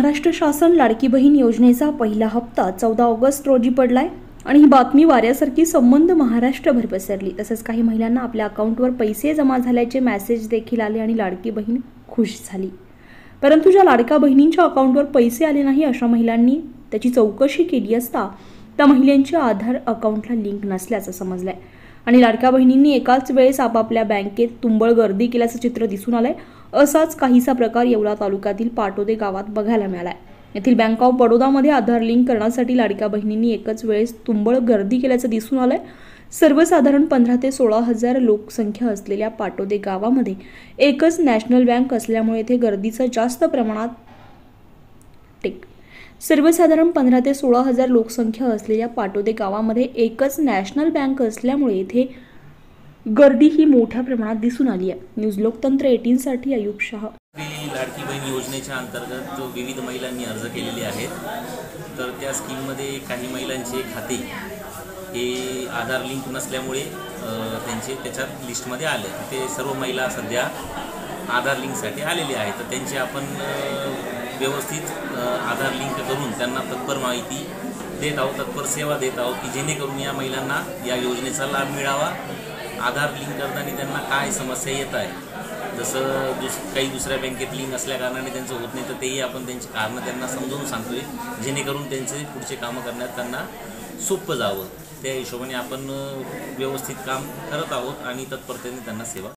महाराष्ट्र शासन लाडकी बहीण योजनेचा पहिला हप्ता 14 ऑगस्ट रोजी पडलाय आणि ही बातमी वाऱ्यासारखी संबंध महाराष्ट्रभर पसरली। तसंच काही महिलांना आपल्या अकाउंटवर पैसे जमा झाल्याचे मेसेज देखील आले आणि लाडकी बहीण खुश झाली। परंतु ज्या लाडक्या बहिणींच्या अकाउंटवर पैसे आले नाही अशा महिलांनी त्याची चौकशी केली असता त्या महिलांच्या आधार अकाउंटला लिंक नसल्याचं समजलंय आणि लाडक्या बहिणींनी एकाच वेळेस आपापल्या बँकेत तुंबळ गर्दी केल्याचं चित्र दिसून आलंय। असाच काहीसा प्रकार येवला तालुक्यातील पाटोदे गावात बघायला मिळालाय। येथील बँक ऑफ बडोदामध्ये आधार लिंक करण्यासाठी लाडक्या बहिणींनी एकच वेळेस तुंबळ गर्दी केल्याचं दिसून आलंय। सर्वसाधारण 15 ते 16 हजार लोकसंख्या असलेल्या पाटोदे गावामध्ये एकच नॅशनल बँक असल्यामुळे येथे गर्दीचं जास्त प्रमाणात सर्वसाधारण 15 ते 16 हजार लोकसंख्या असलेल्या पाटोदे गावामध्ये एकच नॅशनल बँक असल्यामुळे येथे गर्दी ही मोठ्या प्रमाणात दिसून आली आहे। न्यूज लोकतंत्र 18 साठी अयुब शाह। लाडकी बहीण योजनेच्या अंतर्गत विविध महिलांनी अर्ज केलेले आहेत। तर त्या स्कीममध्ये काही महिलांचे खाते हे आधार लिंक नसल्यामुळे त्यांचे त्याच्यात लिस्टमध्ये आले। ते सर्व महिला सध्या आधार लिंकसाठी आलेले आहेत। तर त्यांची आपण व्यवस्थित आधार लिंक करून त्यांना तत्पर माहिती देत आहोत, तत्पर सेवा देत आहोत की जेणेकरून या महिलांना या योजनेचा लाभ मिळावा। आधार लिंक करताना त्यांना काय समस्या येत आहे, जसं काही दुसऱ्या बँकेत लिंक असल्या कारणाने त्यांचं होत नाही, तर तेही आपण त्यांची कारणं त्यांना समजावून सांगतोय जेणेकरून त्यांचे पुढचे कामं करण्यात त्यांना सोपं जावं। त्या हिशोबाने आपण व्यवस्थित काम करत आहोत आणि तत्परतेने त्यांना सेवा